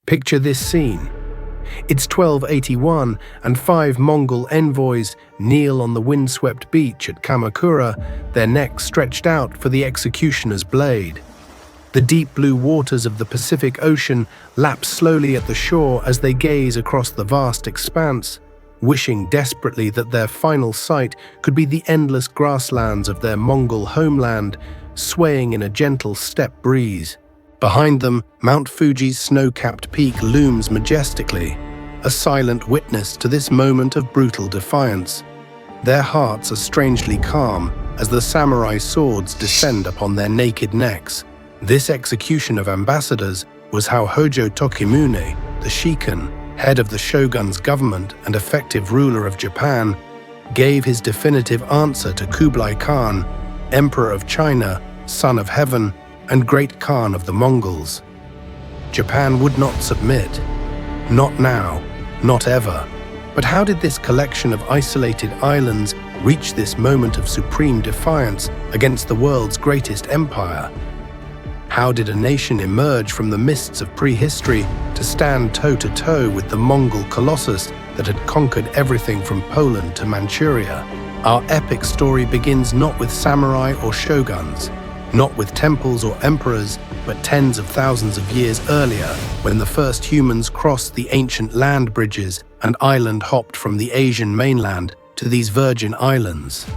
Picture this scene. It's 1281 and 5 Mongol envoys kneel on the windswept beach at Kamakura, their necks stretched out for the executioner's blade. The deep blue waters of the Pacific Ocean lap slowly at the shore as they gaze across the vast expanse, wishing desperately that their final sight could be the endless grasslands of their Mongol homeland, swaying in a gentle steppe breeze. Behind them, Mount Fuji's snow-capped peak looms majestically, a silent witness to this moment of brutal defiance. Their hearts are strangely calm as the samurai swords descend upon their naked necks. This execution of ambassadors was how Hojo Tokimune, the Shikan, head of the shogun's government and effective ruler of Japan, gave his definitive answer to Kublai Khan, Emperor of China, Son of Heaven, and Great Khan of the Mongols. Japan would not submit. Not now, not ever. But how did this collection of isolated islands reach this moment of supreme defiance against the world's greatest empire? How did a nation emerge from the mists of prehistory to stand toe-to-toe with the Mongol colossus that had conquered everything from Poland to Manchuria? Our epic story begins not with samurai or shoguns, not with temples or emperors, but tens of thousands of years earlier, when the first humans crossed the ancient land bridges and island-hopped from the Asian mainland to these virgin islands.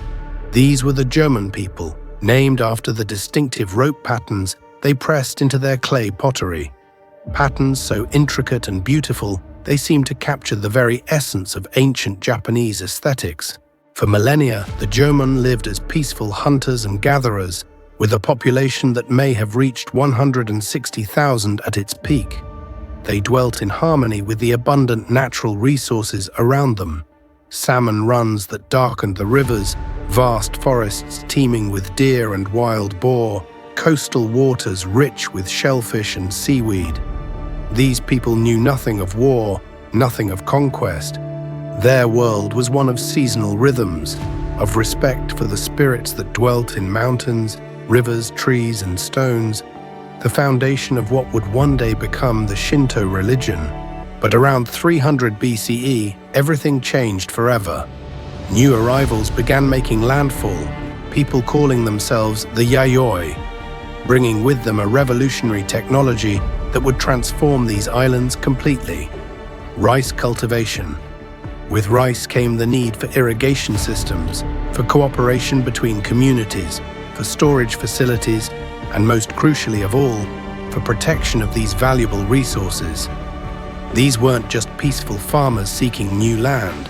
These were the German people, named after the distinctive rope patterns they pressed into their clay pottery. Patterns so intricate and beautiful, they seemed to capture the very essence of ancient Japanese aesthetics. For millennia, the Jomon lived as peaceful hunters and gatherers, with a population that may have reached 160,000 at its peak. They dwelt in harmony with the abundant natural resources around them. Salmon runs that darkened the rivers, vast forests teeming with deer and wild boar, coastal waters rich with shellfish and seaweed. These people knew nothing of war, nothing of conquest. Their world was one of seasonal rhythms, of respect for the spirits that dwelt in mountains, rivers, trees, and stones, the foundation of what would one day become the Shinto religion. But around 300 BCE, everything changed forever. New arrivals began making landfall, people calling themselves the Yayoi, bringing with them a revolutionary technology that would transform these islands completely. Rice cultivation. With rice came the need for irrigation systems, for cooperation between communities, for storage facilities, and most crucially of all, for protection of these valuable resources. These weren't just peaceful farmers seeking new land.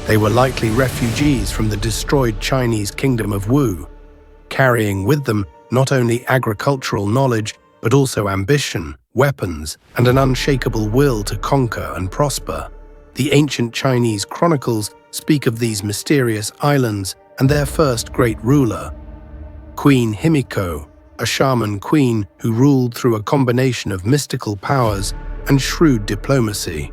They were likely refugees from the destroyed Chinese kingdom of Wu, carrying with them not only agricultural knowledge, but also ambition, weapons, and an unshakable will to conquer and prosper. The ancient Chinese chronicles speak of these mysterious islands and their first great ruler, Queen Himiko, a shaman queen who ruled through a combination of mystical powers and shrewd diplomacy.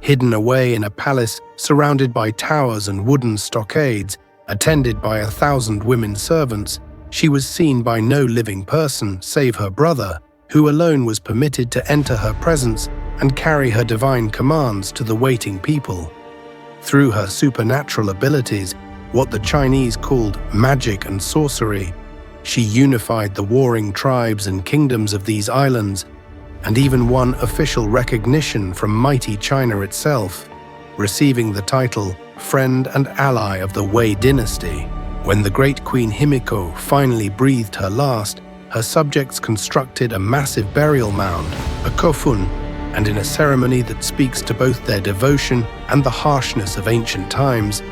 Hidden away in a palace surrounded by towers and wooden stockades, attended by 1,000 women servants, she was seen by no living person save her brother, who alone was permitted to enter her presence and carry her divine commands to the waiting people. Through her supernatural abilities, what the Chinese called magic and sorcery, she unified the warring tribes and kingdoms of these islands, and even won official recognition from mighty China itself, receiving the title Friend and Ally of the Wei Dynasty. When the great Queen Himiko finally breathed her last, her subjects constructed a massive burial mound, a kofun, and in a ceremony that speaks to both their devotion and the harshness of ancient times,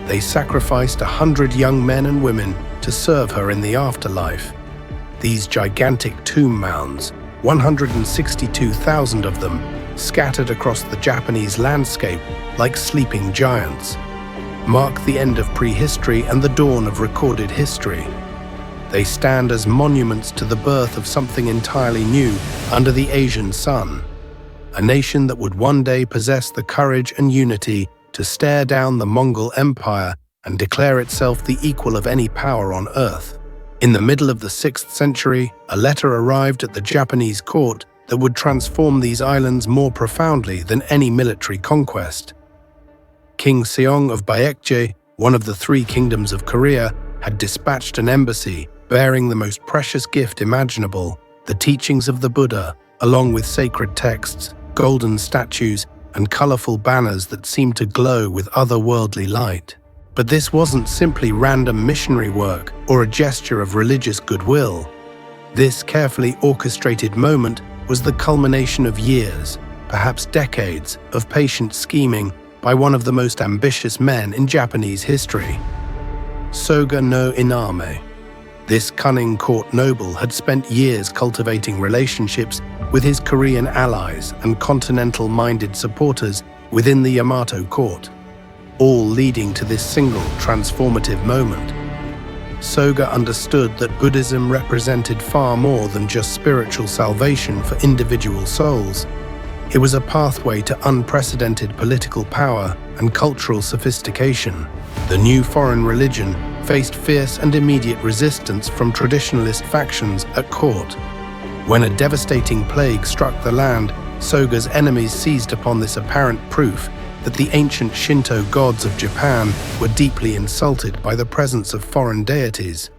they sacrificed 100 young men and women to serve her in the afterlife. These gigantic tomb mounds, 162,000 of them, scattered across the Japanese landscape like sleeping giants, mark the end of prehistory and the dawn of recorded history. They stand as monuments to the birth of something entirely new under the Asian sun, a nation that would one day possess the courage and unity to stare down the Mongol Empire and declare itself the equal of any power on earth. In the middle of the 6th century, a letter arrived at the Japanese court that would transform these islands more profoundly than any military conquest. King Seong of Baekje, one of the three kingdoms of Korea, had dispatched an embassy bearing the most precious gift imaginable, the teachings of the Buddha, along with sacred texts, golden statues, and colorful banners that seemed to glow with otherworldly light. But this wasn't simply random missionary work or a gesture of religious goodwill. This carefully orchestrated moment was the culmination of years, perhaps decades, of patient scheming by one of the most ambitious men in Japanese history. Soga no Iname. This cunning court noble had spent years cultivating relationships with his Korean allies and continental-minded supporters within the Yamato court, all leading to this single transformative moment. Soga understood that Buddhism represented far more than just spiritual salvation for individual souls. It was a pathway to unprecedented political power and cultural sophistication. The new foreign religion faced fierce and immediate resistance from traditionalist factions at court. When a devastating plague struck the land, Soga's enemies seized upon this apparent proof that the ancient Shinto gods of Japan were deeply insulted by the presence of foreign deities.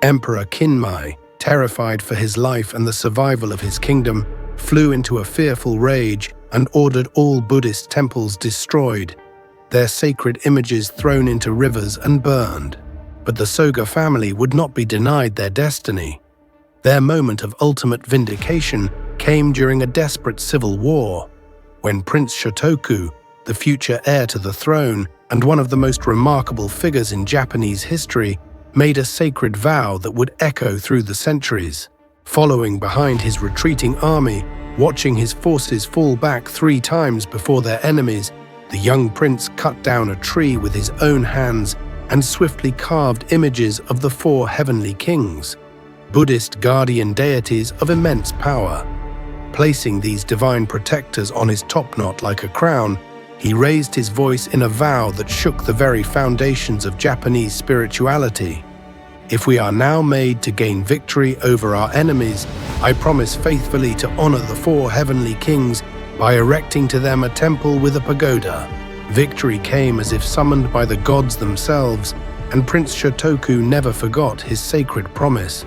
Emperor Kinmei, terrified for his life and the survival of his kingdom, flew into a fearful rage and ordered all Buddhist temples destroyed, their sacred images thrown into rivers and burned. But the Soga family would not be denied their destiny. Their moment of ultimate vindication came during a desperate civil war, when Prince Shotoku, the future heir to the throne and one of the most remarkable figures in Japanese history, made a sacred vow that would echo through the centuries. Following behind his retreating army, watching his forces fall back 3 times before their enemies, the young prince cut down a tree with his own hands and swiftly carved images of the 4 heavenly kings, Buddhist guardian deities of immense power. Placing these divine protectors on his topknot like a crown, he raised his voice in a vow that shook the very foundations of Japanese spirituality. If we are now made to gain victory over our enemies, I promise faithfully to honor the 4 heavenly kings by erecting to them a temple with a pagoda. Victory came as if summoned by the gods themselves, and Prince Shotoku never forgot his sacred promise.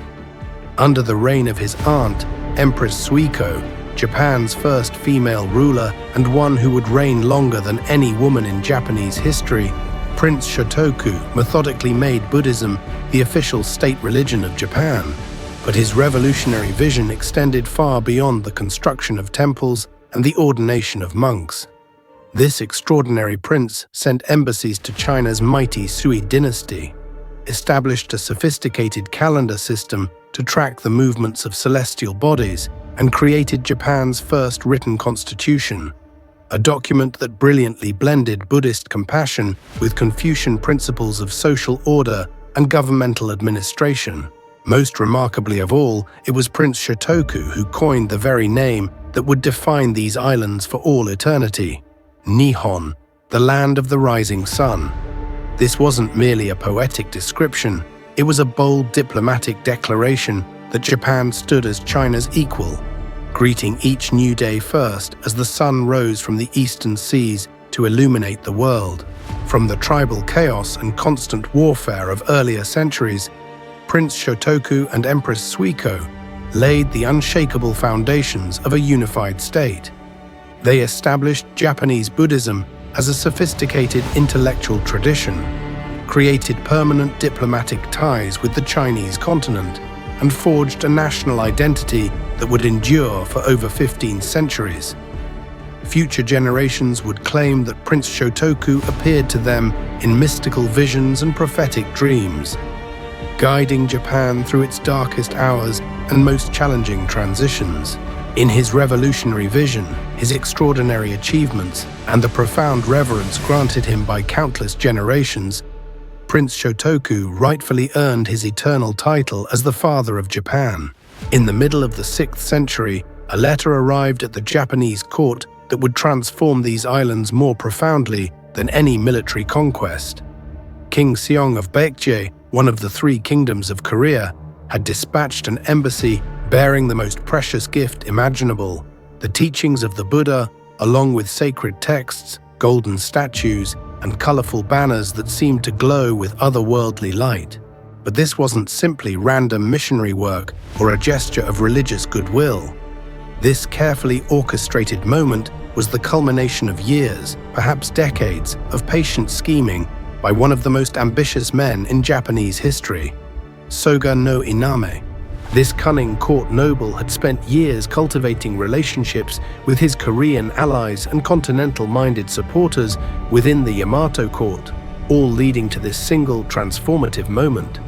Under the reign of his aunt, Empress Suiko, Japan's first female ruler and one who would reign longer than any woman in Japanese history, Prince Shotoku methodically made Buddhism the official state religion of Japan. But his revolutionary vision extended far beyond the construction of temples and the ordination of monks. This extraordinary prince sent embassies to China's mighty Sui dynasty, established a sophisticated calendar system to track the movements of celestial bodies, and created Japan's first written constitution, a document that brilliantly blended Buddhist compassion with Confucian principles of social order and governmental administration. Most remarkably of all, it was Prince Shotoku who coined the very name that would define these islands for all eternity: Nihon, the land of the rising sun. This wasn't merely a poetic description, it was a bold diplomatic declaration that Japan stood as China's equal, greeting each new day first as the sun rose from the eastern seas to illuminate the world. From the tribal chaos and constant warfare of earlier centuries, Prince Shotoku and Empress Suiko laid the unshakable foundations of a unified state. They established Japanese Buddhism as a sophisticated intellectual tradition, created permanent diplomatic ties with the Chinese continent, and forged a national identity that would endure for over 15 centuries. Future generations would claim that Prince Shotoku appeared to them in mystical visions and prophetic dreams, guiding Japan through its darkest hours and most challenging transitions. In his revolutionary vision, his extraordinary achievements, and the profound reverence granted him by countless generations, Prince Shotoku rightfully earned his eternal title as the Father of Japan. In the middle of the 6th century, a letter arrived at the Japanese court that would transform these islands more profoundly than any military conquest. King Seong of Baekje, one of the 3 kingdoms of Korea, had dispatched an embassy bearing the most precious gift imaginable, the teachings of the Buddha, along with sacred texts, golden statues, and colorful banners that seemed to glow with otherworldly light. But this wasn't simply random missionary work or a gesture of religious goodwill. This carefully orchestrated moment was the culmination of years, perhaps decades, of patient scheming by one of the most ambitious men in Japanese history, Soga no Iname. This cunning court noble had spent years cultivating relationships with his Korean allies and continental-minded supporters within the Yamato court, all leading to this single transformative moment.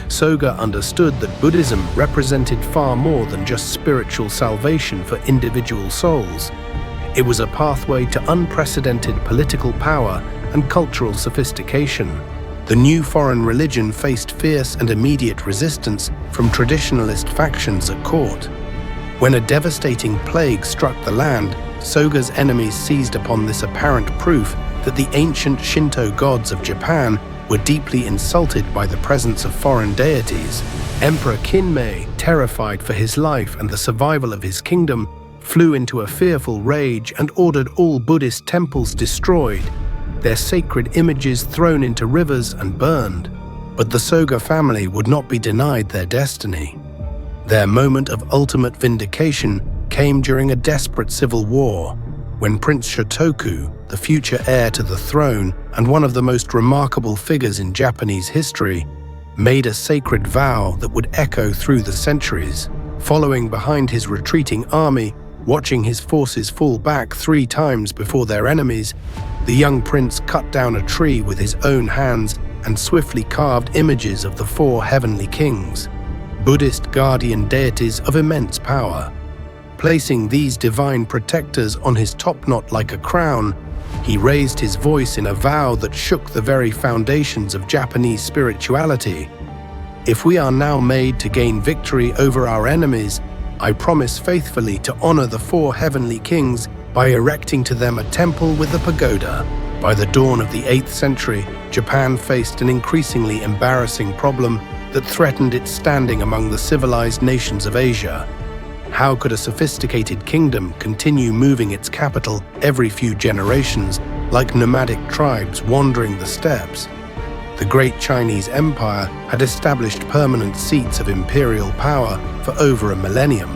Soga understood that Buddhism represented far more than just spiritual salvation for individual souls. It was a pathway to unprecedented political power and cultural sophistication. The new foreign religion faced fierce and immediate resistance from traditionalist factions at court. When a devastating plague struck the land, Soga's enemies seized upon this apparent proof that the ancient Shinto gods of Japan were deeply insulted by the presence of foreign deities. Emperor Kinmei, terrified for his life and the survival of his kingdom, flew into a fearful rage and ordered all Buddhist temples destroyed, their sacred images thrown into rivers and burned. But the Soga family would not be denied their destiny. Their moment of ultimate vindication came during a desperate civil war, when Prince Shotoku, the future heir to the throne and one of the most remarkable figures in Japanese history, made a sacred vow that would echo through the centuries. Following behind his retreating army, watching his forces fall back 3 times before their enemies, the young prince cut down a tree with his own hands and swiftly carved images of the 4 heavenly kings, Buddhist guardian deities of immense power. Placing these divine protectors on his top-knot like a crown, he raised his voice in a vow that shook the very foundations of Japanese spirituality. If we are now made to gain victory over our enemies, I promise faithfully to honor the 4 heavenly kings by erecting to them a temple with a pagoda. By the dawn of the 8th century, Japan faced an increasingly embarrassing problem that threatened its standing among the civilized nations of Asia. How could a sophisticated kingdom continue moving its capital every few generations like nomadic tribes wandering the steppes? The great Chinese Empire had established permanent seats of imperial power for over a millennium.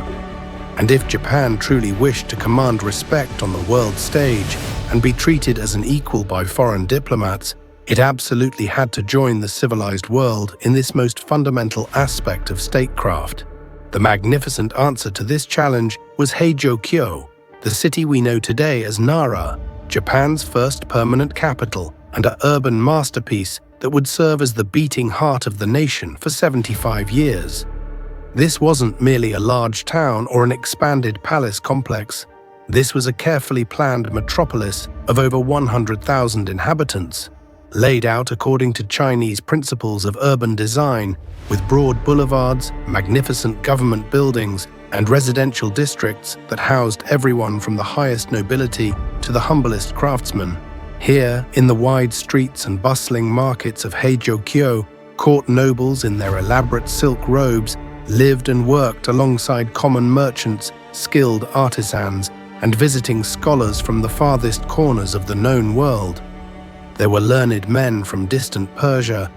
And if Japan truly wished to command respect on the world stage and be treated as an equal by foreign diplomats, it absolutely had to join the civilized world in this most fundamental aspect of statecraft. The magnificent answer to this challenge was Heijō-kyo, the city we know today as Nara, Japan's first permanent capital and an urban masterpiece that would serve as the beating heart of the nation for 75 years. This wasn't merely a large town or an expanded palace complex. This was a carefully planned metropolis of over 100,000 inhabitants, laid out according to Chinese principles of urban design, with broad boulevards, magnificent government buildings, and residential districts that housed everyone from the highest nobility to the humblest craftsmen. Here, in the wide streets and bustling markets of Heijō-kyo, court nobles in their elaborate silk robes lived and worked alongside common merchants, skilled artisans, and visiting scholars from the farthest corners of the known world. There were learned men from distant Persia,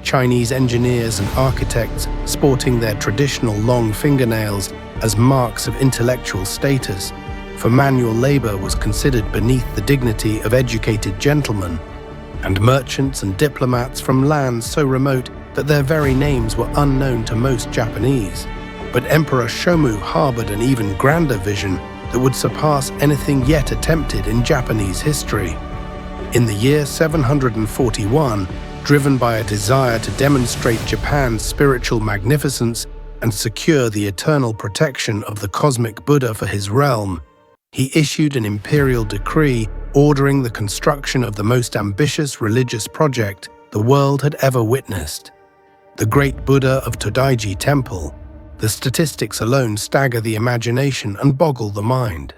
Chinese engineers and architects sporting their traditional long fingernails as marks of intellectual status, for manual labor was considered beneath the dignity of educated gentlemen, and merchants and diplomats from lands so remote that their very names were unknown to most Japanese. But Emperor Shomu harbored an even grander vision that would surpass anything yet attempted in Japanese history. In the year 741, driven by a desire to demonstrate Japan's spiritual magnificence and secure the eternal protection of the cosmic Buddha for his realm, he issued an imperial decree ordering the construction of the most ambitious religious project the world had ever witnessed. The great Buddha of Todai-ji Temple. The statistics alone stagger the imagination and boggle the mind.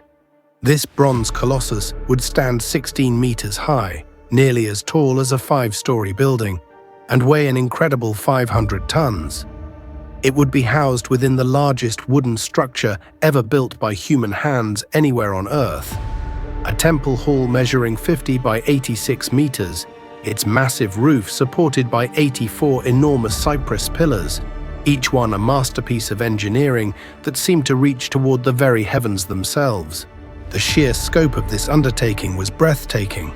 This bronze colossus would stand 16 meters high, nearly as tall as a 5-story building, and weigh an incredible 500 tons. It would be housed within the largest wooden structure ever built by human hands anywhere on Earth. A temple hall measuring 50 by 86 meters, its massive roof supported by 84 enormous cypress pillars, each one a masterpiece of engineering that seemed to reach toward the very heavens themselves. The sheer scope of this undertaking was breathtaking.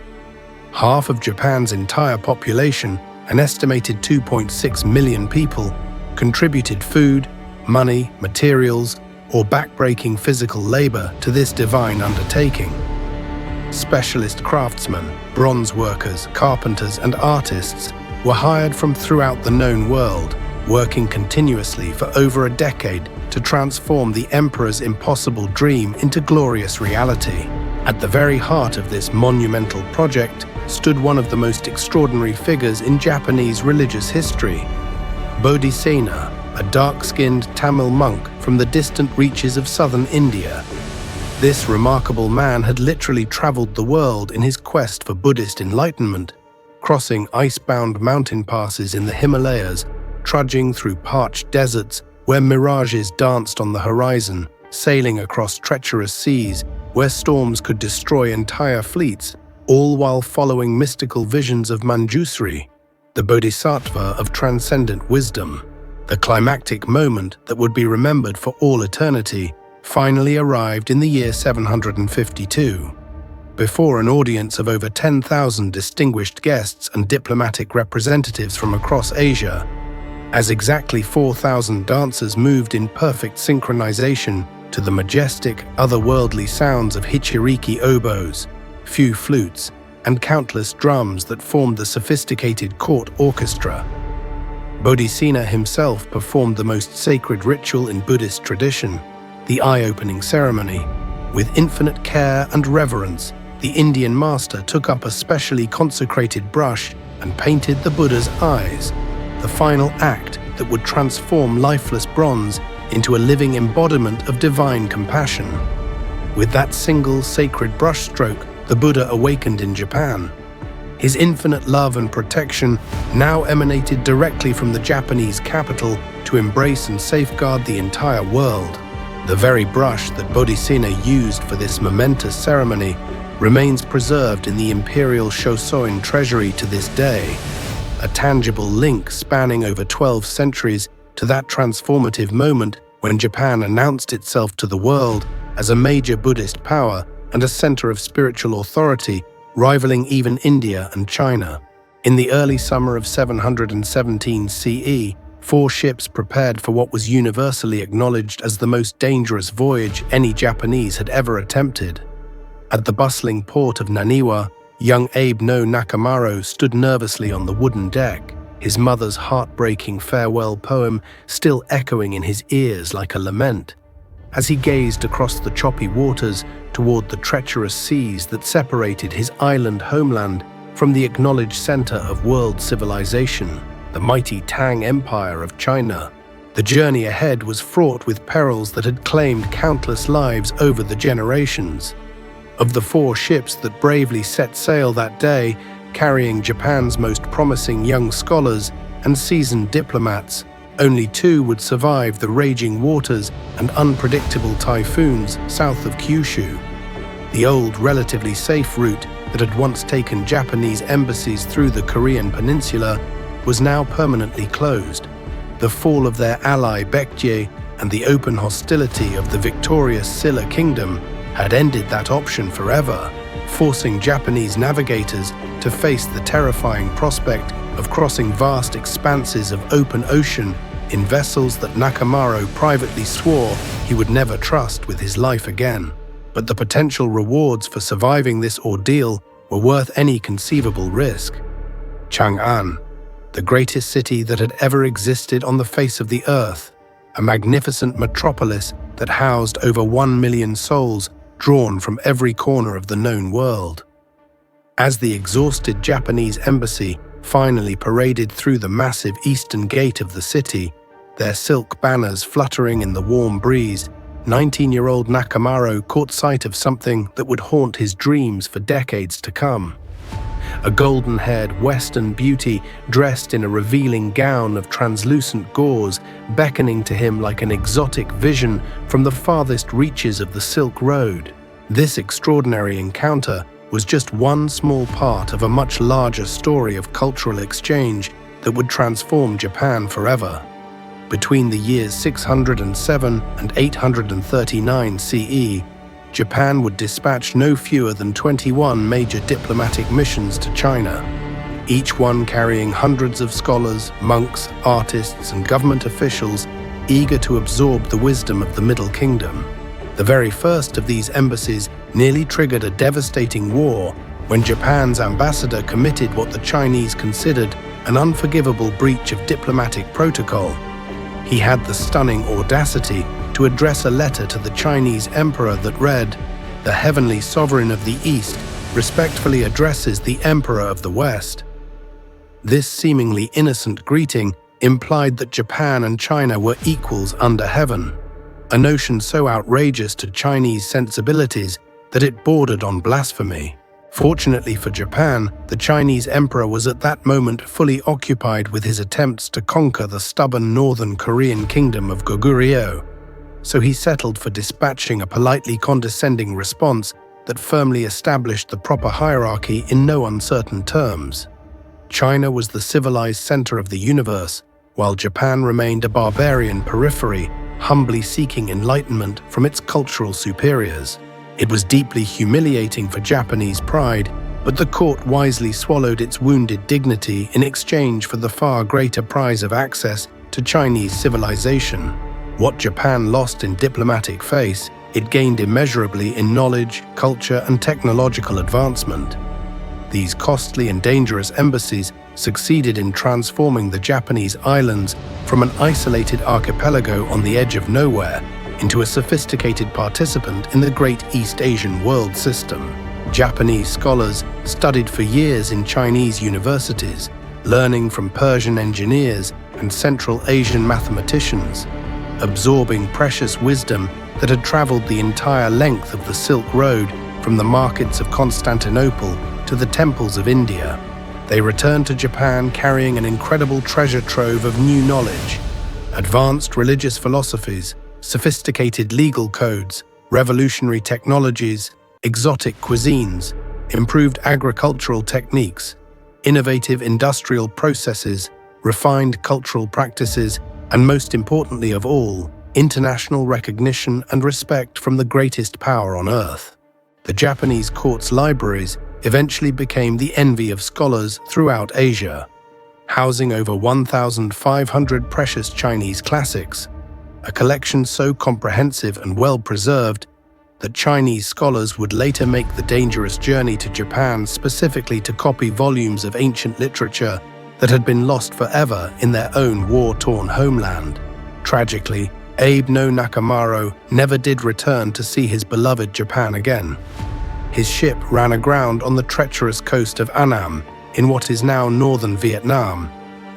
Half of Japan's entire population, an estimated 2.6 million people, contributed food, money, materials, or backbreaking physical labor to this divine undertaking. Specialist craftsmen, bronze workers, carpenters, and artists were hired from throughout the known world, working continuously for over a decade to transform the emperor's impossible dream into glorious reality. At the very heart of this monumental project stood one of the most extraordinary figures in Japanese religious history, Bodhisena, a dark-skinned Tamil monk from the distant reaches of southern India. This remarkable man had literally traveled the world in his quest for Buddhist enlightenment, crossing ice-bound mountain passes in the Himalayas, trudging through parched deserts where mirages danced on the horizon, sailing across treacherous seas where storms could destroy entire fleets, all while following mystical visions of Manjusri, the bodhisattva of transcendent wisdom. The climactic moment that would be remembered for all eternity finally arrived in the year 752. Before an audience of over 10,000 distinguished guests and diplomatic representatives from across Asia, as exactly 4,000 dancers moved in perfect synchronization to the majestic, otherworldly sounds of hichiriki oboes, few flutes, and countless drums that formed the sophisticated court orchestra. Bodhisena himself performed the most sacred ritual in Buddhist tradition, the eye-opening ceremony. With infinite care and reverence, the Indian master took up a specially consecrated brush and painted the Buddha's eyes, the final act that would transform lifeless bronze into a living embodiment of divine compassion. With that single sacred brushstroke, the Buddha awakened in Japan. His infinite love and protection now emanated directly from the Japanese capital to embrace and safeguard the entire world. The very brush that Bodhisena used for this momentous ceremony remains preserved in the Imperial Shosoin treasury to this day, a tangible link spanning over 12 centuries to that transformative moment when Japan announced itself to the world as a major Buddhist power and a center of spiritual authority, rivaling even India and China. In the early summer of 717 CE, 4 ships prepared for what was universally acknowledged as the most dangerous voyage any Japanese had ever attempted. At the bustling port of Naniwa, young Abe no Nakamaro stood nervously on the wooden deck, his mother's heartbreaking farewell poem still echoing in his ears like a lament. As he gazed across the choppy waters toward the treacherous seas that separated his island homeland from the acknowledged center of world civilization, the mighty Tang Empire of China, the journey ahead was fraught with perils that had claimed countless lives over the generations. Of the 4 ships that bravely set sail that day, carrying Japan's most promising young scholars and seasoned diplomats, only 2 would survive the raging waters and unpredictable typhoons south of Kyushu. The old, relatively safe route that had once taken Japanese embassies through the Korean peninsula was now permanently closed. The fall of their ally Baekje and the open hostility of the victorious Silla Kingdom had ended that option forever, forcing Japanese navigators to face the terrifying prospect of crossing vast expanses of open ocean in vessels that Nakamaro privately swore he would never trust with his life again. But the potential rewards for surviving this ordeal were worth any conceivable risk. Chang'an, the greatest city that had ever existed on the face of the earth, a magnificent metropolis that housed over 1 million souls drawn from every corner of the known world. As the exhausted Japanese embassy finally paraded through the massive eastern gate of the city, their silk banners fluttering in the warm breeze, 19-year-old Nakamaro caught sight of something that would haunt his dreams for decades to come. a golden-haired Western beauty dressed in a revealing gown of translucent gauze, beckoning to him like an exotic vision from the farthest reaches of the Silk Road. This extraordinary encounter was just one small part of a much larger story of cultural exchange that would transform Japan forever. Between the years 607 and 839 CE, Japan would dispatch no fewer than 21 major diplomatic missions to China, each one carrying hundreds of scholars, monks, artists, and government officials eager to absorb the wisdom of the Middle Kingdom. The very first of these embassies nearly triggered a devastating war when Japan's ambassador committed what the Chinese considered an unforgivable breach of diplomatic protocol. He had the stunning audacity to address a letter to the Chinese emperor that read, "The heavenly sovereign of the East respectfully addresses the emperor of the West." This seemingly innocent greeting implied that Japan and China were equals under heaven, a notion so outrageous to Chinese sensibilities that it bordered on blasphemy. Fortunately for Japan, the Chinese emperor was at that moment fully occupied with his attempts to conquer the stubborn northern Korean kingdom of Goguryeo, so he settled for dispatching a politely condescending response that firmly established the proper hierarchy in no uncertain terms. China was the civilized center of the universe, while Japan remained a barbarian periphery, humbly seeking enlightenment from its cultural superiors. It was deeply humiliating for Japanese pride, but the court wisely swallowed its wounded dignity in exchange for the far greater prize of access to Chinese civilization. What Japan lost in diplomatic face, it gained immeasurably in knowledge, culture, and technological advancement. These costly and dangerous embassies succeeded in transforming the Japanese islands from an isolated archipelago on the edge of nowhere into a sophisticated participant in the great East Asian world system. Japanese scholars studied for years in Chinese universities, learning from Persian engineers and Central Asian mathematicians, absorbing precious wisdom that had traveled the entire length of the Silk Road from the markets of Constantinople to the temples of India. They returned to Japan carrying an incredible treasure trove of new knowledge, advanced religious philosophies, sophisticated legal codes, revolutionary technologies, exotic cuisines, improved agricultural techniques, innovative industrial processes, refined cultural practices, and most importantly of all, international recognition and respect from the greatest power on earth. The Japanese court's libraries eventually became the envy of scholars throughout Asia, housing over 1,500 precious Chinese classics, a collection so comprehensive and well-preserved that Chinese scholars would later make the dangerous journey to Japan specifically to copy volumes of ancient literature that had been lost forever in their own war-torn homeland. Tragically, Abe no Nakamaro never did return to see his beloved Japan again. His ship ran aground on the treacherous coast of Annam in what is now northern Vietnam,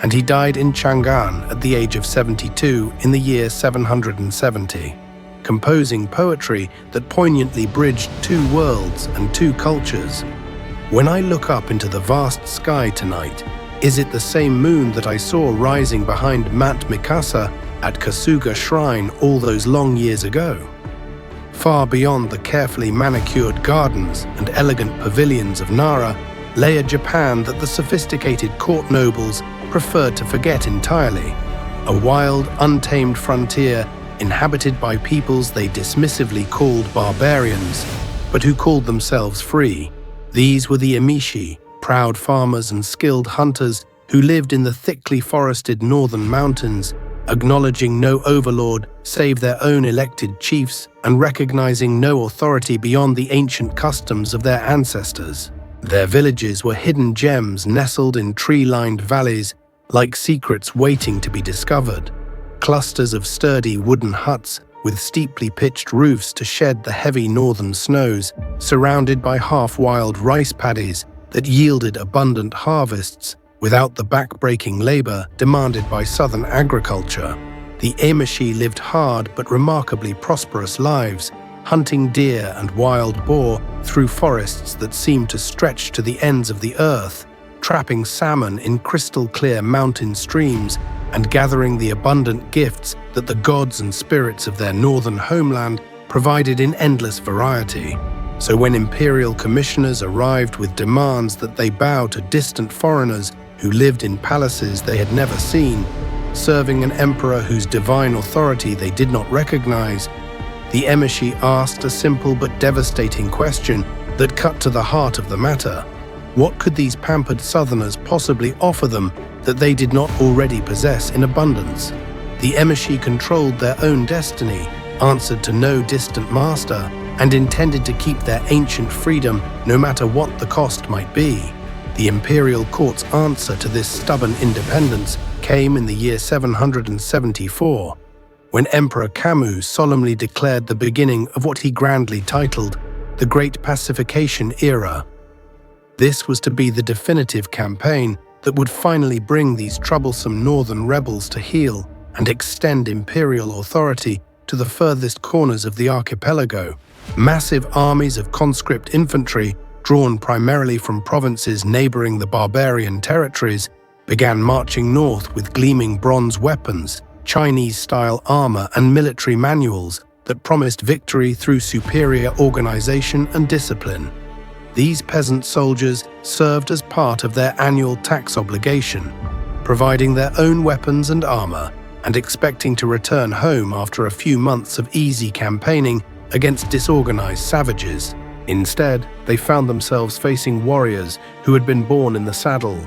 and he died in Chang'an at the age of 72 in the year 770, composing poetry that poignantly bridged two worlds and two cultures. When I look up into the vast sky tonight, is it the same moon that I saw rising behind Mat Mikasa at Kasuga Shrine all those long years ago? Far beyond the carefully manicured gardens and elegant pavilions of Nara lay a Japan that the sophisticated court nobles preferred to forget entirely, a wild, untamed frontier inhabited by peoples they dismissively called barbarians, but who called themselves free. These were the Emishi, proud farmers and skilled hunters who lived in the thickly forested northern mountains, acknowledging no overlord save their own elected chiefs and recognizing no authority beyond the ancient customs of their ancestors. Their villages were hidden gems nestled in tree-lined valleys, like secrets waiting to be discovered. Clusters of sturdy wooden huts with steeply pitched roofs to shed the heavy northern snows, surrounded by half-wild rice paddies that yielded abundant harvests without the back-breaking labor demanded by southern agriculture. The Emishi lived hard but remarkably prosperous lives, hunting deer and wild boar through forests that seemed to stretch to the ends of the earth, trapping salmon in crystal-clear mountain streams, and gathering the abundant gifts that the gods and spirits of their northern homeland provided in endless variety. So when imperial commissioners arrived with demands that they bow to distant foreigners who lived in palaces they had never seen, serving an emperor whose divine authority they did not recognize, the emissary asked a simple but devastating question that cut to the heart of the matter. What could these pampered southerners possibly offer them that they did not already possess in abundance? The emissary controlled their own destiny, answered to no distant master, and intended to keep their ancient freedom no matter what the cost might be. The imperial court's answer to this stubborn independence came in the year 774, when Emperor Kamu solemnly declared the beginning of what he grandly titled the Great Pacification Era. This was to be the definitive campaign that would finally bring these troublesome northern rebels to heel and extend imperial authority to the furthest corners of the archipelago. Massive armies of conscript infantry, drawn primarily from provinces neighboring the barbarian territories, began marching north with gleaming bronze weapons, Chinese-style armor, and military manuals that promised victory through superior organization and discipline. These peasant soldiers served as part of their annual tax obligation, providing their own weapons and armor, and expecting to return home after a few months of easy campaigning against disorganized savages. Instead, they found themselves facing warriors who had been born in the saddle,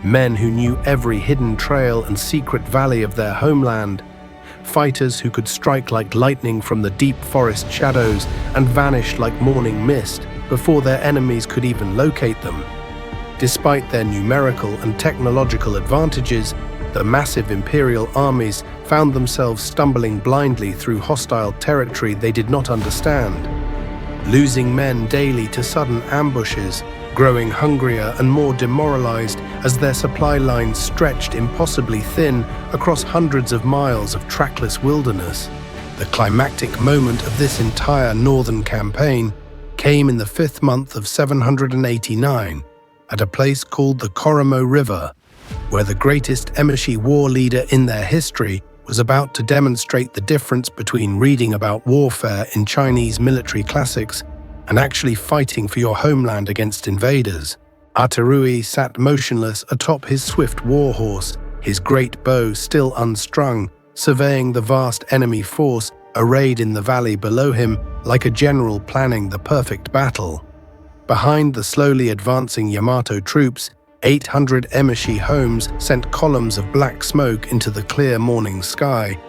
men who knew every hidden trail and secret valley of their homeland, fighters who could strike like lightning from the deep forest shadows and vanish like morning mist before their enemies could even locate them. Despite their numerical and technological advantages, the massive imperial armies found themselves stumbling blindly through hostile territory they did not understand, losing men daily to sudden ambushes, growing hungrier and more demoralized as their supply lines stretched impossibly thin across hundreds of miles of trackless wilderness. The climactic moment of this entire northern campaign came in the 5th month of 789 at a place called the Koromo River, where the greatest emissary war leader in their history was about to demonstrate the difference between reading about warfare in Chinese military classics and actually fighting for your homeland against invaders. Amaterasu sat motionless atop his swift war horse, his great bow still unstrung, surveying the vast enemy force arrayed in the valley below him like a general planning the perfect battle. Behind the slowly advancing Yamato troops, 800 emissary homes sent columns of black smoke into the clear morning sky,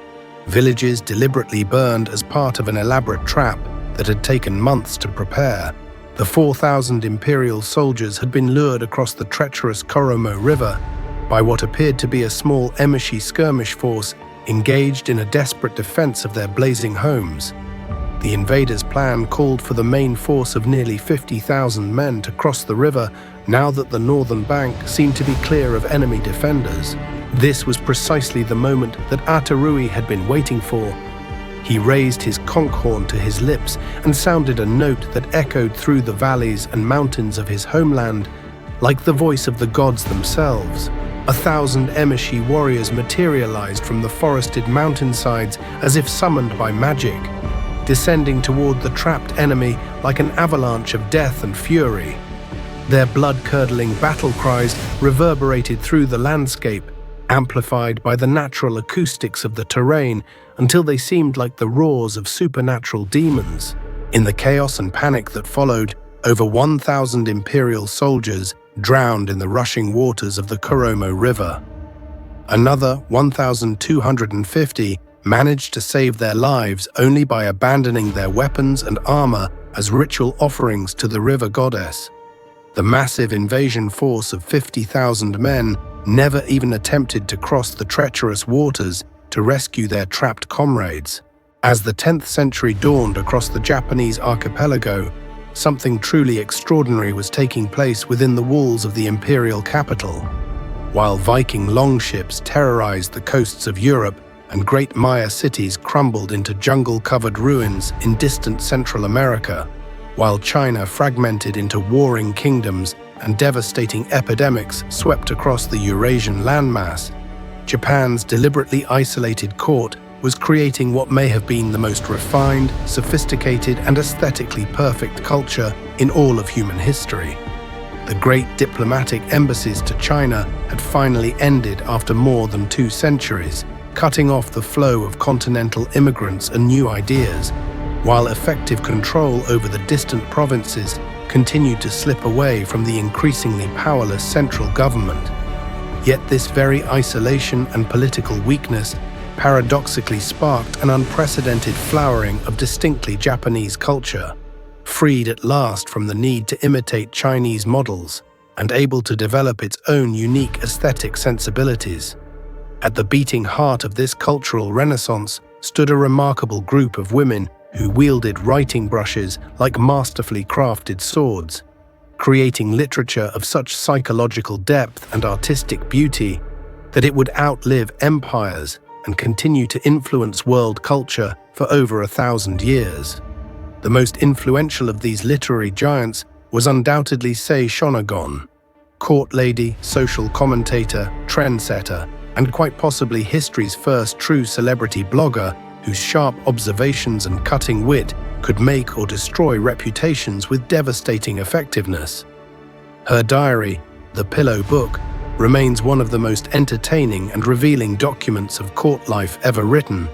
villages deliberately burned as part of an elaborate trap that had taken months to prepare. The 4,000 imperial soldiers had been lured across the treacherous Koromo River by what appeared to be a small emissary skirmish force engaged in a desperate defense of their blazing homes. The invaders' plan called for the main force of nearly 50,000 men to cross the river now that the northern bank seemed to be clear of enemy defenders. This was precisely the moment that Amaterasu had been waiting for. He raised his conch horn to his lips and sounded a note that echoed through the valleys and mountains of his homeland, like the voice of the gods themselves. 1,000 emissary warriors materialized from the forested mountainsides as if summoned by magic, descending toward the trapped enemy like an avalanche of death and fury. Their blood-curdling battle cries reverberated through the landscape, amplified by the natural acoustics of the terrain until they seemed like the roars of supernatural demons. In the chaos and panic that followed, over 1,000 imperial soldiers drowned in the rushing waters of the Koromo River. Another 1,250 managed to save their lives only by abandoning their weapons and armor as ritual offerings to the river goddess. The massive invasion force of 50,000 men never even attempted to cross the treacherous waters to rescue their trapped comrades. As the 10th century dawned across the Japanese archipelago, something truly extraordinary was taking place within the walls of the imperial capital. While Viking longships terrorized the coasts of Europe and great Maya cities crumbled into jungle-covered ruins in distant Central America, while China fragmented into warring kingdoms and devastating epidemics swept across the Eurasian landmass. Japan's deliberately isolated court was creating what may have been the most refined, sophisticated, and aesthetically perfect culture in all of human history. The great diplomatic embassies to China had finally ended after more than 2 centuries, cutting off the flow of continental immigrants and new ideas, while effective control over the distant provinces continued to slip away from the increasingly powerless central government. Yet this very isolation and political weakness paradoxically sparked an unprecedented flowering of distinctly Japanese culture, freed at last from the need to imitate Chinese models and able to develop its own unique aesthetic sensibilities. At the beating heart of this cultural renaissance stood a remarkable group of women who wielded writing brushes like masterfully crafted swords, creating literature of such psychological depth and artistic beauty that it would outlive empires and continue to influence world culture for over 1,000 years. The most influential of these literary giants was undoubtedly Sei Shonagon, court lady, social commentator, trendsetter, and quite possibly history's first true celebrity blogger whose sharp observations and cutting wit could make or destroy reputations with devastating effectiveness. Her diary, The Pillow Book, remains one of the most entertaining and revealing documents of court life ever written,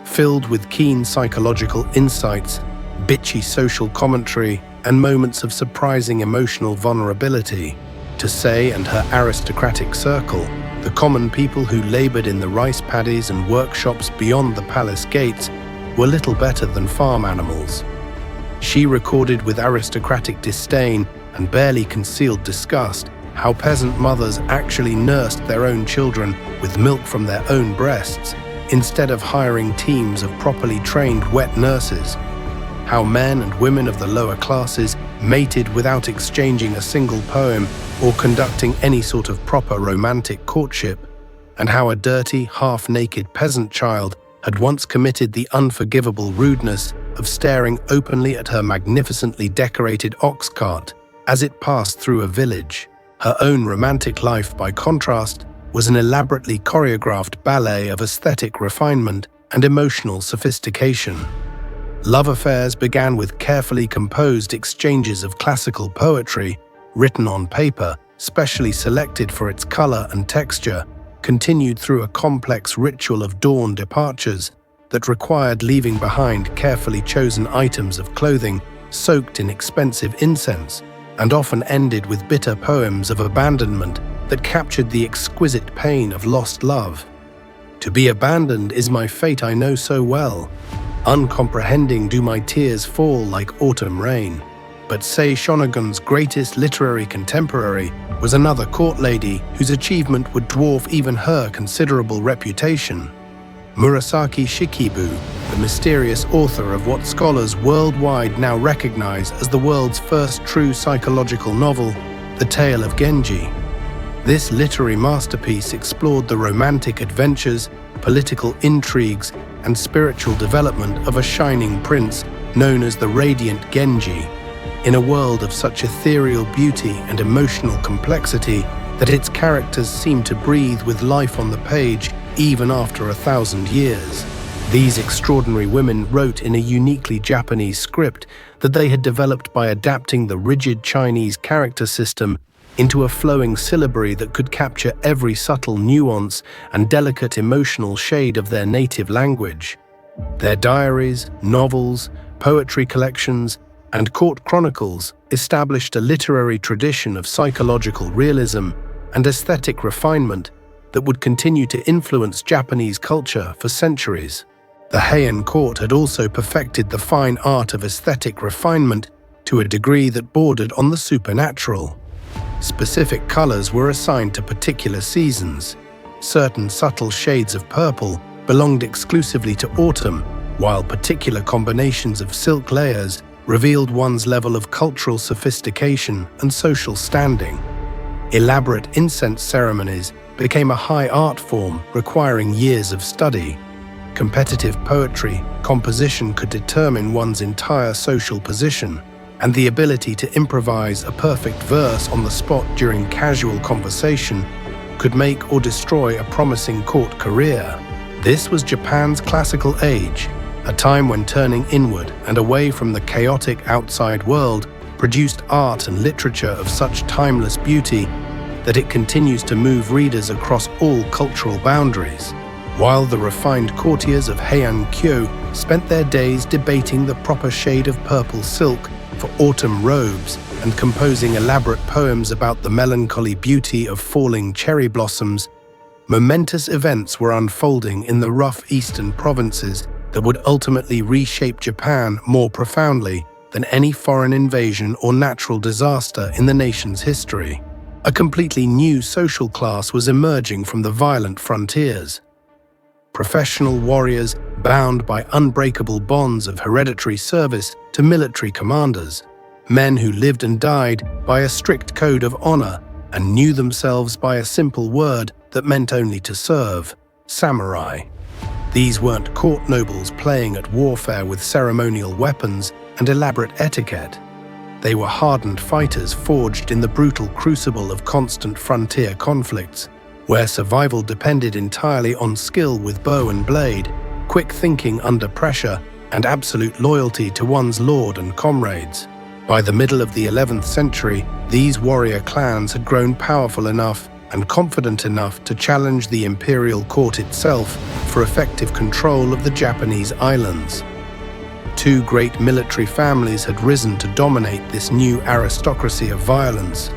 filled with keen psychological insights, bitchy social commentary, and moments of surprising emotional vulnerability. To Sei and her aristocratic circle, the common people who labored in the rice paddies and workshops beyond the palace gates, were little better than farm animals. She recorded with aristocratic disdain and barely concealed disgust how peasant mothers actually nursed their own children with milk from their own breasts, instead of hiring teams of properly trained wet nurses, how men and women of the lower classes mated without exchanging a single poem or conducting any sort of proper romantic courtship, and how a dirty, half-naked peasant child had once committed the unforgivable rudeness of staring openly at her magnificently decorated ox cart as it passed through a village. Her own romantic life, by contrast, was an elaborately choreographed ballet of aesthetic refinement and emotional sophistication. Love affairs began with carefully composed exchanges of classical poetry, written on paper, specially selected for its color and texture, continued through a complex ritual of dawn departures that required leaving behind carefully chosen items of clothing soaked in expensive incense, and often ended with bitter poems of abandonment that captured the exquisite pain of lost love. To be abandoned is my fate I know so well. Uncomprehending do my tears fall like autumn rain. But Sei Shonagon's greatest literary contemporary was another court lady whose achievement would dwarf even her considerable reputation. Murasaki Shikibu, the mysterious author of what scholars worldwide now recognize as the world's first true psychological novel, The Tale of Genji. This literary masterpiece explored the romantic adventures, political intrigues, and spiritual development of a shining prince known as the Radiant Genji, in a world of such ethereal beauty and emotional complexity that its characters seem to breathe with life on the page even after 1,000 years. These extraordinary women wrote in a uniquely Japanese script that they had developed by adapting the rigid Chinese character system into a flowing syllabary that could capture every subtle nuance and delicate emotional shade of their native language. Their diaries, novels, poetry collections, and court chronicles established a literary tradition of psychological realism and aesthetic refinement that would continue to influence Japanese culture for centuries. The Heian court had also perfected the fine art of aesthetic refinement to a degree that bordered on the supernatural. Specific colors were assigned to particular seasons. Certain subtle shades of purple belonged exclusively to autumn, while particular combinations of silk layers revealed one's level of cultural sophistication and social standing. Elaborate incense ceremonies became a high art form requiring years of study. competitive poetry, composition could determine one's entire social position, and the ability to improvise a perfect verse on the spot during casual conversation could make or destroy a promising court career. This was Japan's classical age, a time when turning inward and away from the chaotic outside world produced art and literature of such timeless beauty that it continues to move readers across all cultural boundaries. While the refined courtiers of Heian Kyo spent their days debating the proper shade of purple silk for autumn robes and composing elaborate poems about the melancholy beauty of falling cherry blossoms, momentous events were unfolding in the rough eastern provinces that would ultimately reshape Japan more profoundly than any foreign invasion or natural disaster in the nation's history. A completely new social class was emerging from the violent frontiers. Professional warriors bound by unbreakable bonds of hereditary service to military commanders, men who lived and died by a strict code of honor and knew themselves by a simple word that meant only to serve: samurai. These weren't court nobles playing at warfare with ceremonial weapons and elaborate etiquette. They were hardened fighters forged in the brutal crucible of constant frontier conflicts, where survival depended entirely on skill with bow and blade, quick thinking under pressure, and absolute loyalty to one's lord and comrades. By the middle of the 11th century, these warrior clans had grown powerful enough and confident enough to challenge the imperial court itself for effective control of the Japanese islands. Two great military families had risen to dominate this new aristocracy of violence: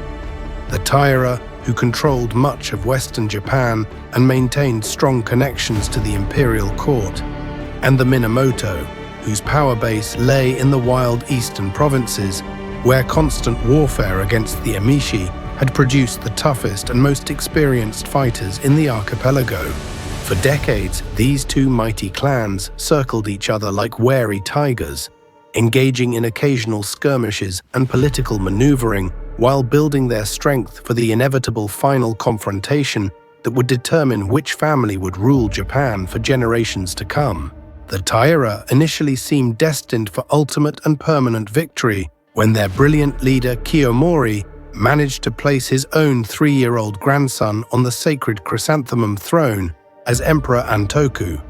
the Taira, who controlled much of Western Japan and maintained strong connections to the imperial court, and the Minamoto, whose power base lay in the wild eastern provinces, where constant warfare against the Emishi had produced the toughest and most experienced fighters in the archipelago. For decades, these two mighty clans circled each other like wary tigers, engaging in occasional skirmishes and political maneuvering while building their strength for the inevitable final confrontation that would determine which family would rule Japan for generations to come. The Taira initially seemed destined for ultimate and permanent victory when their brilliant leader Kiyomori managed to place his own 3-year-old grandson on the sacred chrysanthemum throne as Emperor Antoku,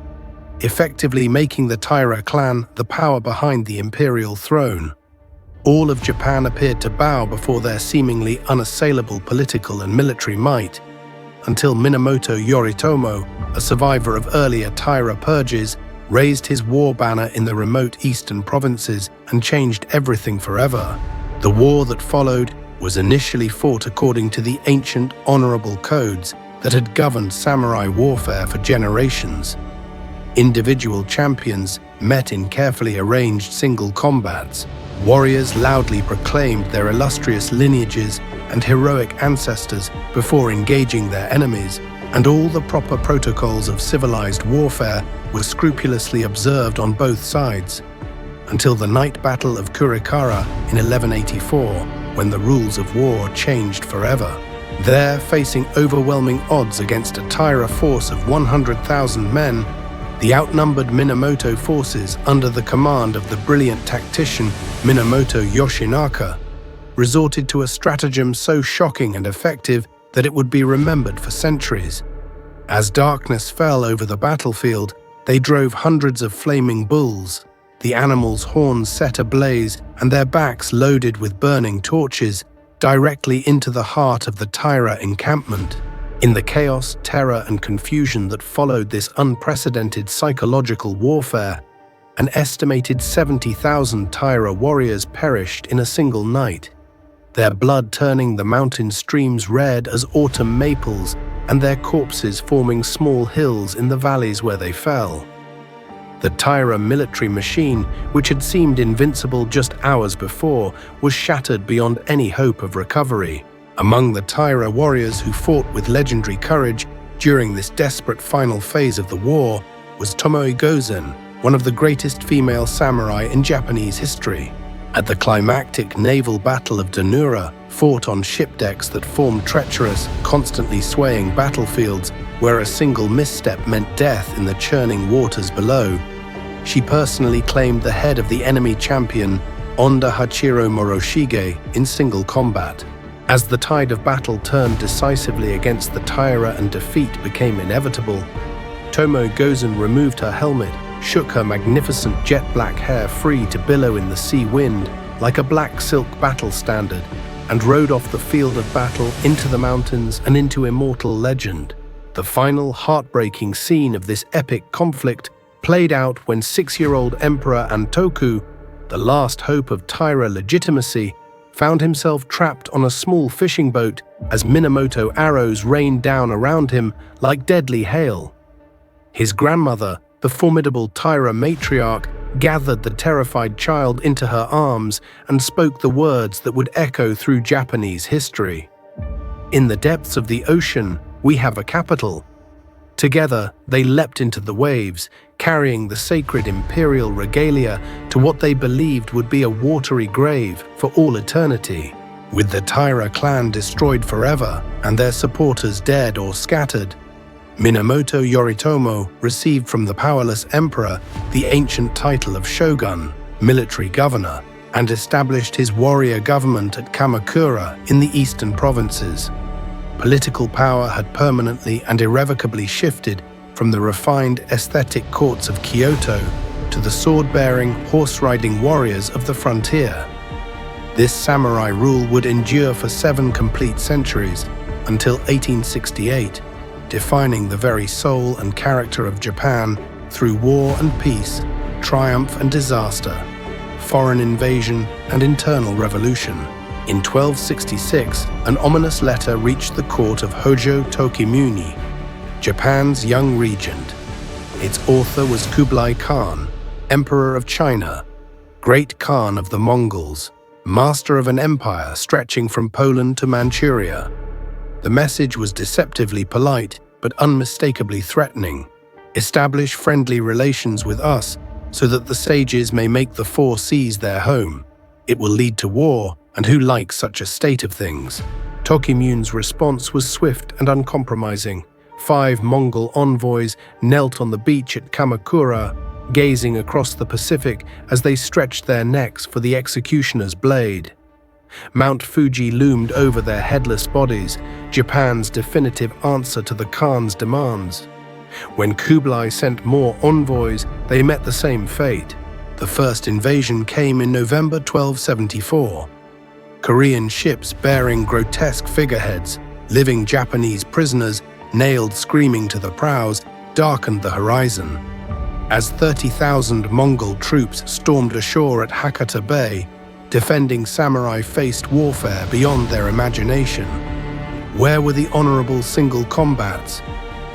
effectively making the Taira clan the power behind the imperial throne. All of Japan appeared to bow before their seemingly unassailable political and military might, until Minamoto Yoritomo, a survivor of earlier Taira purges, raised his war banner in the remote eastern provinces and changed everything forever. The war that followed was initially fought according to the ancient honorable codes that had governed samurai warfare for generations. Individual champions met in carefully arranged single combats. Warriors loudly proclaimed their illustrious lineages and heroic ancestors before engaging their enemies, and all the proper protocols of civilized warfare were scrupulously observed on both sides, until the night battle of Kurikara in 1184, when the rules of war changed forever. There, facing overwhelming odds against a Taira force of 100,000 men, the outnumbered Minamoto forces, under the command of the brilliant tactician Minamoto Yoshinaka, resorted to a stratagem so shocking and effective that it would be remembered for centuries. As darkness fell over the battlefield, they drove hundreds of flaming bulls, the animals' horns set ablaze and their backs loaded with burning torches, directly into the heart of the Taira encampment. In the chaos, terror, and confusion that followed this unprecedented psychological warfare, an estimated 70,000 Taira warriors perished in a single night, their blood turning the mountain streams red as autumn maples and their corpses forming small hills in the valleys where they fell. The Taira military machine, which had seemed invincible just hours before, was shattered beyond any hope of recovery. Among the Taira warriors who fought with legendary courage during this desperate final phase of the war was Tomoe Gozen, one of the greatest female samurai in Japanese history. At the climactic naval battle of Danura, fought on ship decks that formed treacherous, constantly swaying battlefields where a single misstep meant death in the churning waters below, she personally claimed the head of the enemy champion Onda Hachiro Moroshige in single combat. As the tide of battle turned decisively against the Taira and defeat became inevitable, Tomo Gozen removed her helmet, shook her magnificent jet-black hair free to billow in the sea wind like a black silk battle standard, and rode off the field of battle into the mountains and into immortal legend. The final heartbreaking scene of this epic conflict played out when 6-year-old Emperor Antoku, the last hope of Taira legitimacy, found himself trapped on a small fishing boat as Minamoto arrows rained down around him like deadly hail. His grandmother, the formidable Taira matriarch, gathered the terrified child into her arms and spoke the words that would echo through Japanese history. "In the depths of the ocean, we have a capital." Together, they leapt into the waves, carrying the sacred imperial regalia to what they believed would be a watery grave for all eternity. With the Taira clan destroyed forever and their supporters dead or scattered, Minamoto Yoritomo received from the powerless emperor the ancient title of shogun, military governor, and established his warrior government at Kamakura in the eastern provinces. Political power had permanently and irrevocably shifted from the refined aesthetic courts of Kyoto to the sword-bearing, horse-riding warriors of the frontier. This samurai rule would endure for 7 complete centuries until 1868, defining the very soul and character of Japan through war and peace, triumph and disaster, foreign invasion and internal revolution. In 1266, an ominous letter reached the court of Hojo Tokimune, Japan's young regent. Its author was Kublai Khan, Emperor of China, Great Khan of the Mongols, master of an empire stretching from Poland to Manchuria. The message was deceptively polite, but unmistakably threatening. Establish friendly relations with us so that the sages may make the 4 seas their home. It will lead to war, and who likes such a state of things? Tokimune's response was swift and uncompromising. 5 Mongol envoys knelt on the beach at Kamakura, gazing across the Pacific as they stretched their necks for the executioner's blade. Mount Fuji loomed over their headless bodies, Japan's definitive answer to the Khan's demands. When Kublai sent more envoys, they met the same fate. The first invasion came in November 1274. Korean ships bearing grotesque figureheads, living Japanese prisoners, nailed screaming to the prows, darkened the horizon. As 30,000 Mongol troops stormed ashore at Hakata Bay, defending samurai faced warfare beyond their imagination. Where were the honorable single combats?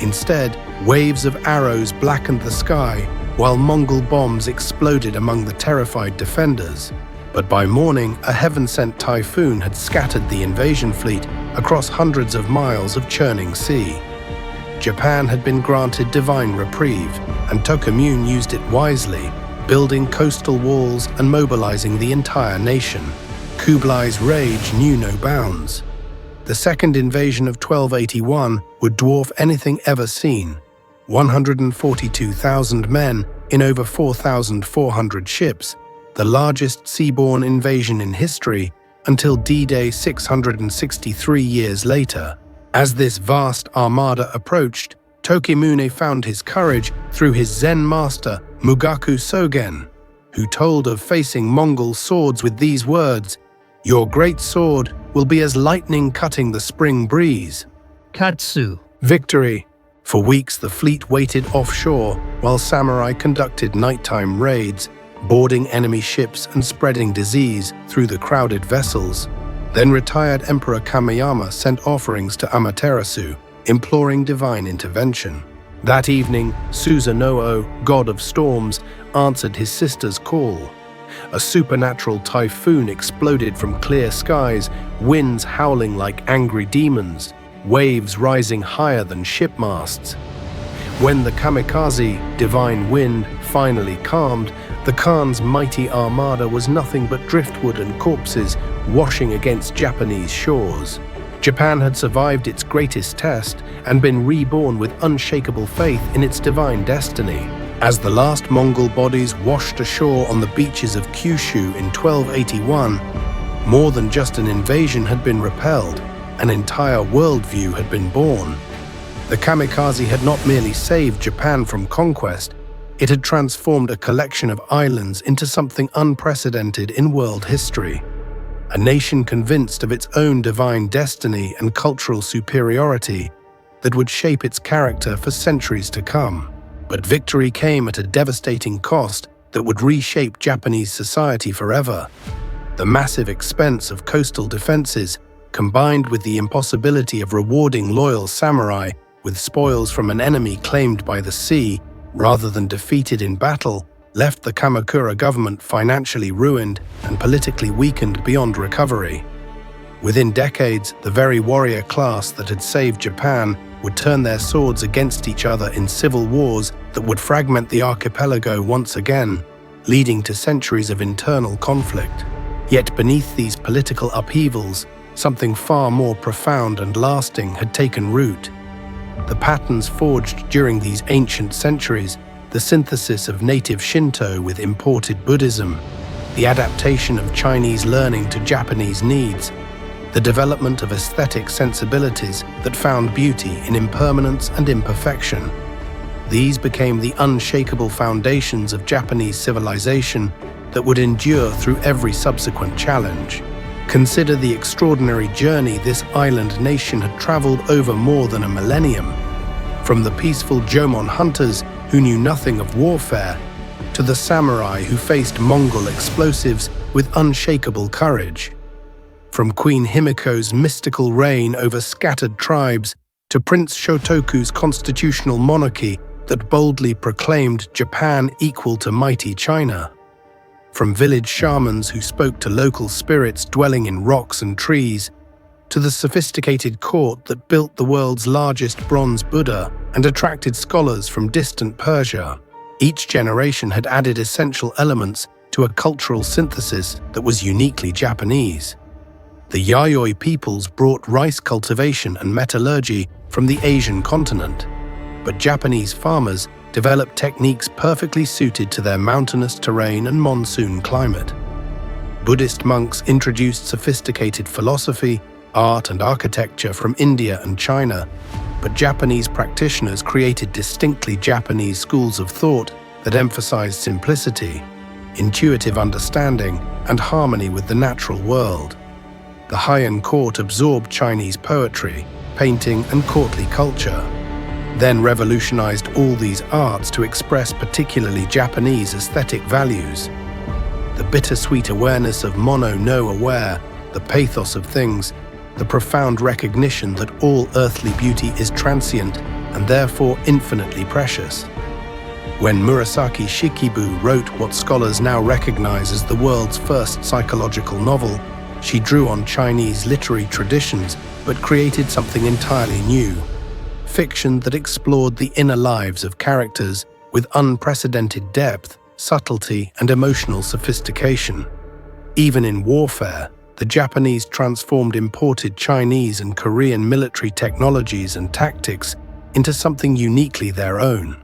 Instead, waves of arrows blackened the sky, while Mongol bombs exploded among the terrified defenders. But by morning, a heaven-sent typhoon had scattered the invasion fleet across hundreds of miles of churning sea. Japan had been granted divine reprieve, and Tokumune used it wisely, building coastal walls and mobilizing the entire nation. Kublai's rage knew no bounds. The second invasion of 1281 would dwarf anything ever seen. 142,000 men in over 4,400 ships, the largest seaborne invasion in history until D-Day 663 years later. As this vast armada approached, Tokimune found his courage through his Zen master, Mugaku Sogen, who told of facing Mongol swords with these words, "Your great sword will be as lightning cutting the spring breeze." Katsu. Victory. For weeks the fleet waited offshore while samurai conducted nighttime raids, boarding enemy ships and spreading disease through the crowded vessels. Then retired Emperor Kameyama sent offerings to Amaterasu, imploring divine intervention. That evening, Susanoo, god of storms, answered his sister's call. A supernatural typhoon exploded from clear skies, winds howling like angry demons, waves rising higher than ship masts. When the kamikaze, divine wind, finally calmed, the Khan's mighty armada was nothing but driftwood and corpses washing against Japanese shores. Japan had survived its greatest test and been reborn with unshakable faith in its divine destiny. As the last Mongol bodies washed ashore on the beaches of Kyushu in 1281, more than just an invasion had been repelled, an entire worldview had been born. The kamikaze had not merely saved Japan from conquest, it had transformed a collection of islands into something unprecedented in world history. A nation convinced of its own divine destiny and cultural superiority that would shape its character for centuries to come. But victory came at a devastating cost that would reshape Japanese society forever. The massive expense of coastal defenses, combined with the impossibility of rewarding loyal samurai with spoils from an enemy claimed by the sea rather than defeated in battle, left the Kamakura government financially ruined and politically weakened beyond recovery. Within decades, the very warrior class that had saved Japan would turn their swords against each other in civil wars that would fragment the archipelago once again, leading to centuries of internal conflict. Yet beneath these political upheavals, something far more profound and lasting had taken root. The patterns forged during these ancient centuries, the synthesis of native Shinto with imported Buddhism, the adaptation of Chinese learning to Japanese needs, the development of aesthetic sensibilities that found beauty in impermanence and imperfection. These became the unshakable foundations of Japanese civilization that would endure through every subsequent challenge. Consider the extraordinary journey this island nation had traveled over more than a millennium. From the peaceful Jomon hunters who knew nothing of warfare, to the samurai who faced Mongol explosives with unshakable courage. From Queen Himiko's mystical reign over scattered tribes to Prince Shotoku's constitutional monarchy that boldly proclaimed Japan equal to mighty China. From village shamans who spoke to local spirits dwelling in rocks and trees, to the sophisticated court that built the world's largest bronze Buddha and attracted scholars from distant Persia. Each generation had added essential elements to a cultural synthesis that was uniquely Japanese. The Yayoi peoples brought rice cultivation and metallurgy from the Asian continent, but Japanese farmers developed techniques perfectly suited to their mountainous terrain and monsoon climate. Buddhist monks introduced sophisticated philosophy, art and architecture from India and China, but Japanese practitioners created distinctly Japanese schools of thought that emphasized simplicity, intuitive understanding, and harmony with the natural world. The Heian court absorbed Chinese poetry, painting, and courtly culture, then revolutionized all these arts to express particularly Japanese aesthetic values. The bittersweet awareness of mono no aware, the pathos of things, the profound recognition that all earthly beauty is transient and therefore infinitely precious. When Murasaki Shikibu wrote what scholars now recognize as the world's first psychological novel, she drew on Chinese literary traditions but created something entirely new. Fiction that explored the inner lives of characters with unprecedented depth, subtlety, and emotional sophistication. Even in warfare, the Japanese transformed imported Chinese and Korean military technologies and tactics into something uniquely their own.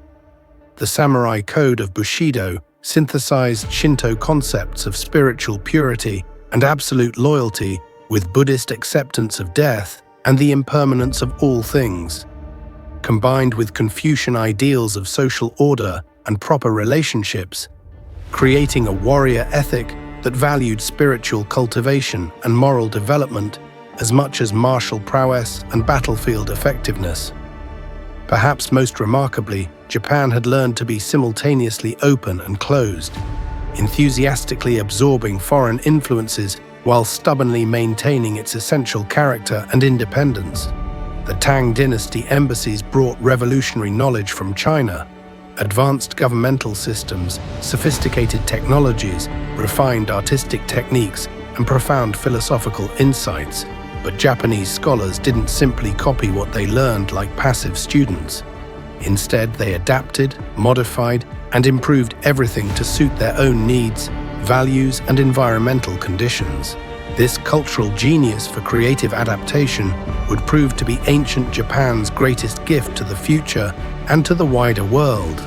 The samurai code of Bushido synthesized Shinto concepts of spiritual purity and absolute loyalty with Buddhist acceptance of death and the impermanence of all things. Combined with Confucian ideals of social order and proper relationships, creating a warrior ethic that valued spiritual cultivation and moral development as much as martial prowess and battlefield effectiveness. Perhaps most remarkably, Japan had learned to be simultaneously open and closed, enthusiastically absorbing foreign influences while stubbornly maintaining its essential character and independence. The Tang dynasty embassies brought revolutionary knowledge from China, advanced governmental systems, sophisticated technologies, refined artistic techniques, and profound philosophical insights. But Japanese scholars didn't simply copy what they learned like passive students. Instead, they adapted, modified, and improved everything to suit their own needs, values, and environmental conditions. This cultural genius for creative adaptation would prove to be ancient Japan's greatest gift to the future and to the wider world.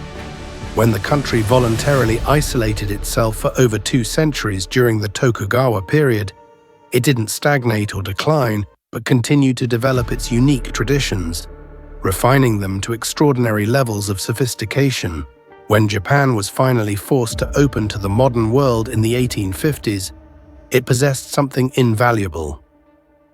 When the country voluntarily isolated itself for over 2 centuries during the Tokugawa period, it didn't stagnate or decline, but continued to develop its unique traditions, refining them to extraordinary levels of sophistication. When Japan was finally forced to open to the modern world in the 1850s, it possessed something invaluable: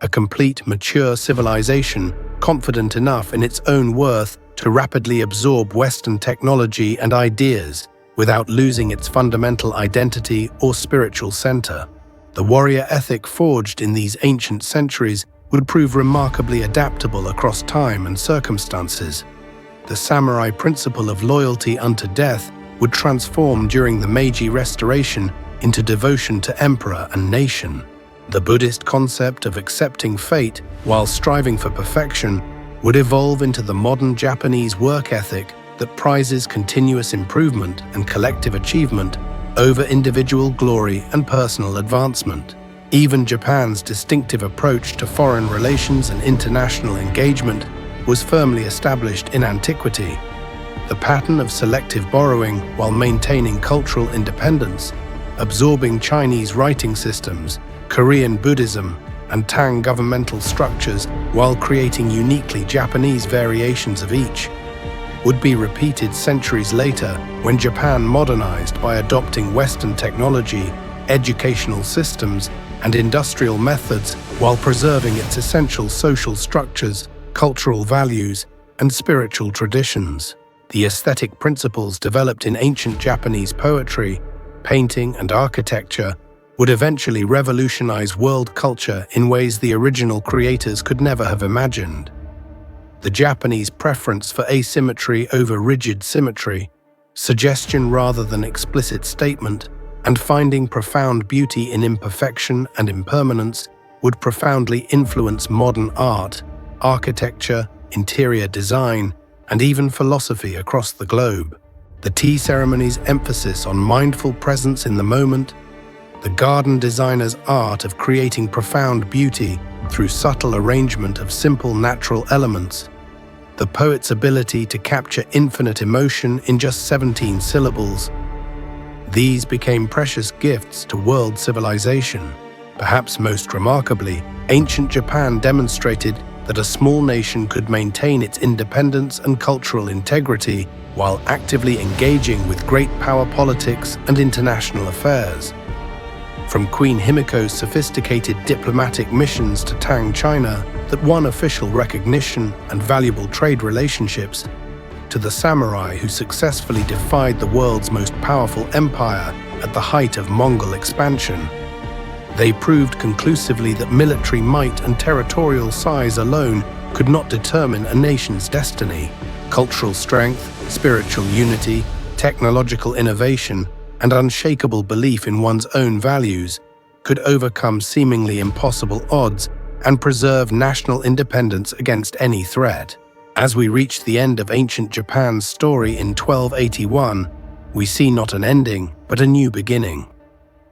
a complete, mature civilization confident enough in its own worth to rapidly absorb Western technology and ideas without losing its fundamental identity or spiritual center. The warrior ethic forged in these ancient centuries would prove remarkably adaptable across time and circumstances. The samurai principle of loyalty unto death would transform during the Meiji Restoration into devotion to emperor and nation. The Buddhist concept of accepting fate while striving for perfection would evolve into the modern Japanese work ethic that prizes continuous improvement and collective achievement over individual glory and personal advancement. Even Japan's distinctive approach to foreign relations and international engagement was firmly established in antiquity. The pattern of selective borrowing while maintaining cultural independence, absorbing Chinese writing systems, Korean Buddhism, and Tang governmental structures while creating uniquely Japanese variations of each, would be repeated centuries later when Japan modernized by adopting Western technology, educational systems, and industrial methods while preserving its essential social structures, cultural values, and spiritual traditions. The aesthetic principles developed in ancient Japanese poetry, painting, and architecture would eventually revolutionize world culture in ways the original creators could never have imagined. The Japanese preference for asymmetry over rigid symmetry, suggestion rather than explicit statement, and finding profound beauty in imperfection and impermanence would profoundly influence modern art, architecture, interior design, and even philosophy across the globe. The tea ceremony's emphasis on mindful presence in the moment, the garden designer's art of creating profound beauty through subtle arrangement of simple natural elements, the poet's ability to capture infinite emotion in just 17 syllables, these became precious gifts to world civilization. Perhaps most remarkably, ancient Japan demonstrated that a small nation could maintain its independence and cultural integrity while actively engaging with great power politics and international affairs. From Queen Himiko's sophisticated diplomatic missions to Tang China that won official recognition and valuable trade relationships, to the samurai who successfully defied the world's most powerful empire at the height of Mongol expansion, they proved conclusively that military might and territorial size alone could not determine a nation's destiny. Cultural strength, spiritual unity, technological innovation, and unshakable belief in one's own values could overcome seemingly impossible odds and preserve national independence against any threat. As we reach the end of ancient Japan's story in 1281, we see not an ending, but a new beginning.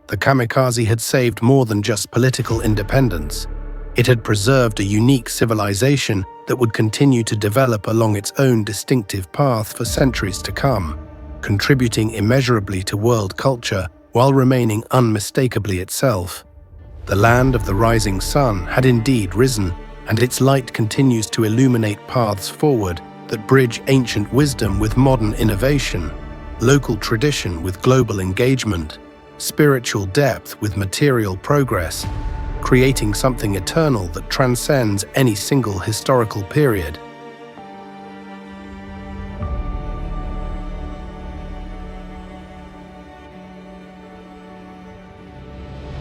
The kamikaze had saved more than just political independence. It had preserved a unique civilization that would continue to develop along its own distinctive path for centuries to come, contributing immeasurably to world culture while remaining unmistakably itself. The land of the rising sun had indeed risen, and its light continues to illuminate paths forward that bridge ancient wisdom with modern innovation, local tradition with global engagement, spiritual depth with material progress, creating something eternal that transcends any single historical period.